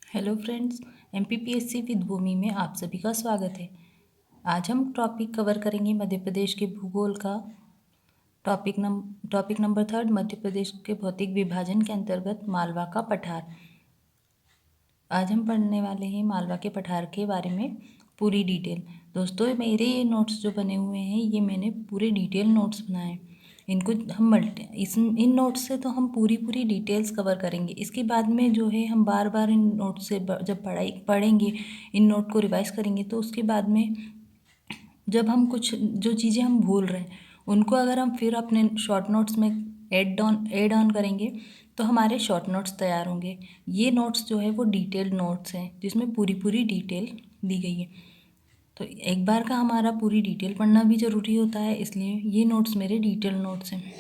Hello friends, MPPSC with भूमि में आप सभी का स्वागत है। आज हम टॉपिक कवर करेंगे मध्य प्रदेश के भूगोल का। टॉपिक नंबर 3 मध्य प्रदेश के भौतिक विभाजन के अंतर्गत मालवा का पठार। आज हम पढ़ने वाले हैं मालवा के पठार के बारे में पूरी डिटेल। दोस्तों, मेरे ये नोट्स जो बने हुए हैं ये मैंने पूरे डिटेल नोट्स बनाए हैं। इनको हम इन नोट्स से तो हम पूरी डिटेल्स कवर करेंगे। इसके बाद में जो है हम बार बार इन नोट्स से जब पढ़ेंगे, इन नोट को रिवाइज करेंगे, तो उसके बाद में जब हम कुछ जो चीज़ें हम भूल रहे हैं उनको अगर हम फिर अपने शॉर्ट नोट्स में ऐड ऑन करेंगे तो हमारे शॉर्ट नोट्स तैयार होंगे। ये नोट्स जो है वो डिटेल्ड नोट्स हैं जिसमें पूरी डिटेल दी गई है। तो एक बार का हमारा पूरी डिटेल पढ़ना भी ज़रूरी होता है, इसलिए ये नोट्स मेरे डिटेल नोट्स हैं।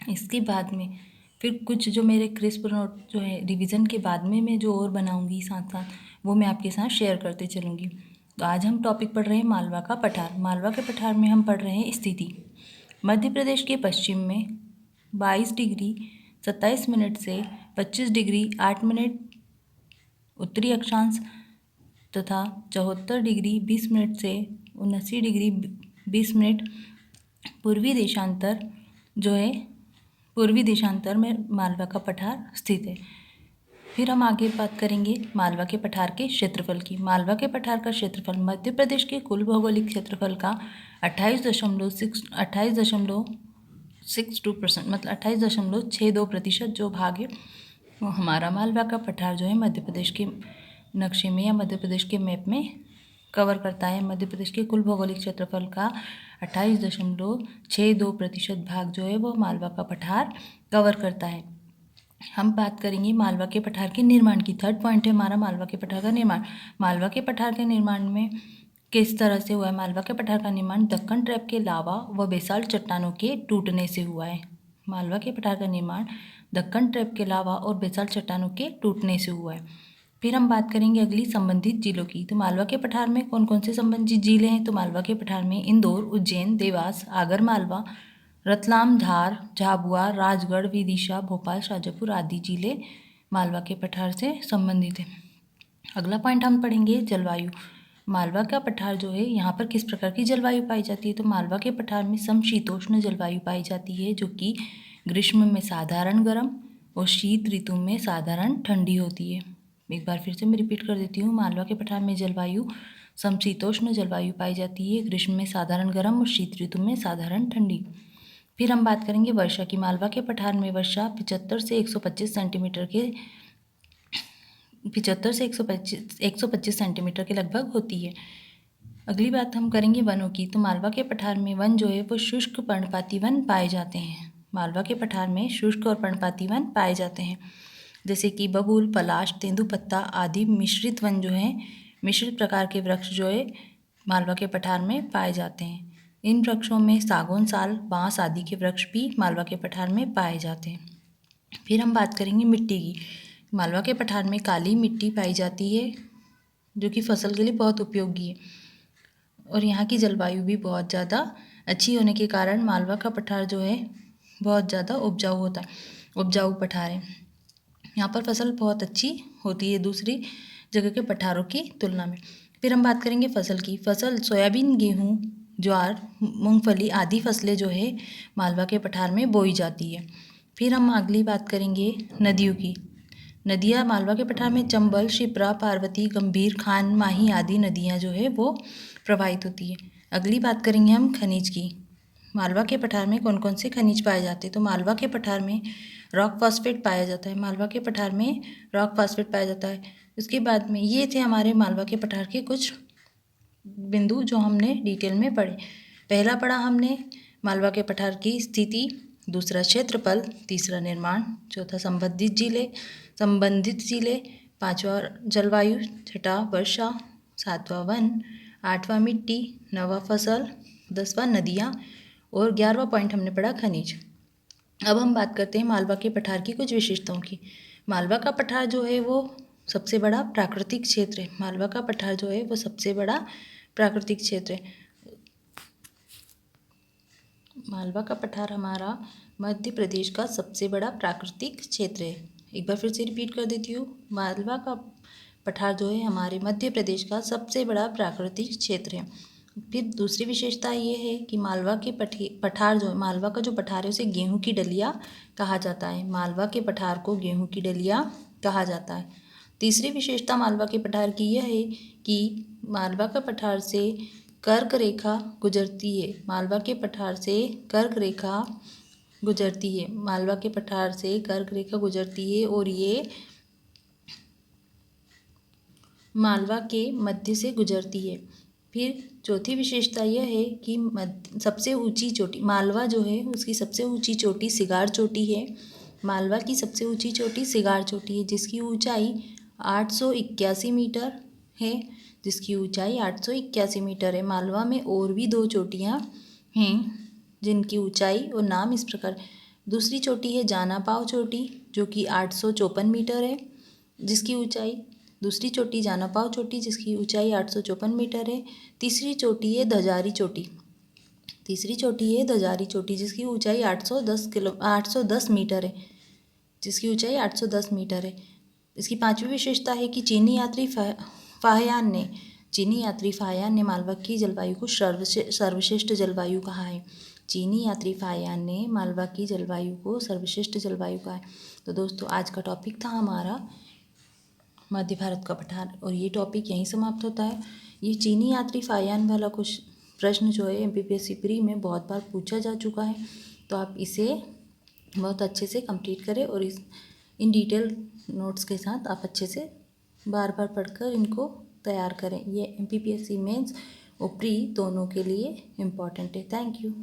इसके बाद में फिर कुछ जो मेरे क्रिस्प नोट जो है रिवीजन के बाद में मैं जो और बनाऊंगी साथ साथ वो मैं आपके साथ शेयर करते चलूँगी। तो आज हम टॉपिक पढ़ रहे हैं मालवा का पठार। मालवा के पठार में हम पढ़ रहे हैं स्थिति। मध्य प्रदेश के पश्चिम में 22 डिग्री 27 मिनट से 25 डिग्री 8 मिनट उत्तरी अक्षांश तथा 74 डिग्री 20 मिनट से 79 डिग्री 20 मिनट पूर्वी देशांतर में मालवा का पठार स्थित है। फिर हम आगे बात करेंगे मालवा के पठार के क्षेत्रफल की। मालवा के पठार का क्षेत्रफल मध्य प्रदेश के कुल भौगोलिक क्षेत्रफल का 28.62% मतलब 28.62% जो भाग है वो हमारा मालवा का पठार जो है मध्य प्रदेश के नक्शे में या मध्य प्रदेश के मैप में कवर करता है। मध्य प्रदेश के कुल भौगोलिक क्षेत्रफल का 28.62% भाग जो है वो मालवा का पठार कवर करता है। हम बात करेंगे मालवा के पठार के निर्माण की। थर्ड पॉइंट है हमारा मालवा के पठार का निर्माण। मालवा के पठार के निर्माण में किस तरह से हुआ है? मालवा के पठार का निर्माण दक्कन ट्रैप के लावा व बेसाल्ट चट्टानों के टूटने से हुआ है। मालवा के पठार का निर्माण दक्कन ट्रैप के लावा और बेसाल्ट चट्टानों के टूटने से हुआ है। फिर हम बात करेंगे अगली संबंधित जिलों की। तो मालवा के पठार में कौन कौन से संबंधित जिले हैं? तो मालवा के पठार में इंदौर, उज्जैन, देवास, आगर मालवा, रतलाम, धार, झाबुआ, राजगढ़, विदिशा, भोपाल, शाजापुर आदि जिले मालवा के पठार से संबंधित हैं। अगला पॉइंट हम पढ़ेंगे जलवायु। मालवा का पठार जो है यहाँ पर किस प्रकार की जलवायु पाई जाती है? तो मालवा के पठार में समशीतोष्ण जलवायु पाई जाती है जो कि ग्रीष्म में साधारण गर्म और शीत ऋतु में साधारण ठंडी होती है। एक बार फिर से मैं रिपीट कर देती हूँ। मालवा के पठार में जलवायु समशीतोष्ण जलवायु पाई जाती है, ग्रीष्म में साधारण गर्म और शीत ऋतु में साधारण ठंडी। फिर हम बात करेंगे वर्षा की। मालवा के पठार में वर्षा 75 से 125 सेंटीमीटर के लगभग होती है। अगली बात हम करेंगे वनों की। तो मालवा के पठार में वन जो है वो शुष्क पर्णपाती वन पाए जाते हैं। मालवा के पठार में शुष्क और पर्णपाती वन पाए जाते हैं, जैसे कि बबूल, पलाश, तेंदुपत्ता आदि मिश्रित वन जो है, मिश्रित प्रकार के वृक्ष जो है मालवा के पठार में पाए जाते हैं। इन वृक्षों में सागौन, साल, बांस आदि के वृक्ष भी मालवा के पठार में पाए जाते हैं। फिर हम बात करेंगे मिट्टी की। मालवा के पठार में काली मिट्टी पाई जाती है जो कि फसल के लिए बहुत उपयोगी है और यहाँ की जलवायु भी बहुत ज़्यादा अच्छी होने के कारण मालवा का पठार जो है बहुत ज़्यादा उपजाऊ होता है, उपजाऊ पठार है। यहाँ पर फसल बहुत अच्छी होती है दूसरी जगह के पठारों की तुलना में। फिर हम बात करेंगे फसल की। फसल सोयाबीन, गेहूँ, ज्वार, मूंगफली आदि फसलें जो है मालवा के पठार में बोई जाती है। फिर हम अगली बात करेंगे नदियों की। नदियाँ मालवा के पठार में चंबल, शिप्रा, पार्वती, गंभीर, खान, माही आदि नदियाँ जो है वो प्रवाहित होती है। अगली बात करेंगे हम खनिज की। मालवा के पठार में कौन कौन से खनिज पाए जाते हैं? तो मालवा के पठार में रॉक फॉस्फेट पाया जाता है। मालवा के पठार में रॉक फॉस्फेट पाया जाता है। उसके बाद में ये थे हमारे मालवा के पठार के कुछ बिंदु जो हमने डिटेल में पढ़े। पहला पढ़ा हमने मालवा के पठार की स्थिति, दूसरा क्षेत्रफल, तीसरा निर्माण, चौथा संबंधित जिले, पांचवा जलवायु, छठा वर्षा, सातवां वन, आठवां मिट्टी, नौवां फसल, 10वां नदियाँ और 11वां पॉइंट हमने पढ़ा खनिज। अब हम बात करते हैं मालवा के पठार की कुछ विशेषताओं की। मालवा का पठार जो है वो सबसे बड़ा प्राकृतिक क्षेत्र है। मालवा का पठार जो है वो सबसे बड़ा प्राकृतिक क्षेत्र है। मालवा का पठार हमारा मध्य प्रदेश का सबसे बड़ा प्राकृतिक क्षेत्र है। एक बार फिर से रिपीट कर देती हूँ। मालवा का पठार जो है हमारे मध्य प्रदेश का सबसे बड़ा प्राकृतिक क्षेत्र है। फिर दूसरी विशेषता ये है कि मालवा के पठार जो है, मालवा का जो पठार है उसे गेहूं की डलिया कहा जाता है। मालवा के पठार को गेहूं की डलिया कहा जाता है। तीसरी विशेषता मालवा के पठार की यह है कि मालवा का पठार से कर्क रेखा गुजरती है। मालवा के पठार से कर्क रेखा गुजरती है। मालवा के पठार से कर्क रेखा गुजरती है और ये मालवा के मध्य से गुजरती है। फिर चौथी विशेषता यह है कि सबसे ऊंची चोटी, मालवा जो है उसकी सबसे ऊंची चोटी सिगार चोटी है। मालवा की सबसे ऊंची चोटी सिगार चोटी है, जिसकी ऊंचाई 881 मीटर है। जिसकी ऊंचाई 881 मीटर है। मालवा में और भी 2 चोटियाँ हैं जिनकी ऊंचाई और नाम इस प्रकार। दूसरी चोटी है जाना पाव चोटी जो कि 854 मीटर है, जिसकी ऊंचाई। दूसरी चोटी जाना पाव चोटी जिसकी ऊंचाई 854 मीटर है। तीसरी चोटी है धजारी चोटी। तीसरी चोटी है धजारी चोटी जिसकी ऊंचाई 810 मीटर है, जिसकी ऊंचाई 810 मीटर है। इसकी पांचवी विशेषता है कि चीनी यात्री फाहियान ने मालवा की जलवायु को सर्वश्रेष्ठ जलवायु कहा है। चीनी यात्री फाहियान ने मालवा की जलवायु को सर्वश्रेष्ठ जलवायु कहा है। तो दोस्तों आज का टॉपिक था हमारा मध्य भारत का पठार और ये टॉपिक यहीं समाप्त होता है। ये चीनी यात्री फाहियान वाला कुछ प्रश्न जो है MPPSC प्री में बहुत बार पूछा जा चुका है, तो आप इसे बहुत अच्छे से कंप्लीट करें और इन डिटेल नोट्स के साथ आप अच्छे से बार बार पढ़कर इनको तैयार करें। ये MPPSC मेंस और प्री दोनों के लिए इम्पॉर्टेंट है। Thank you.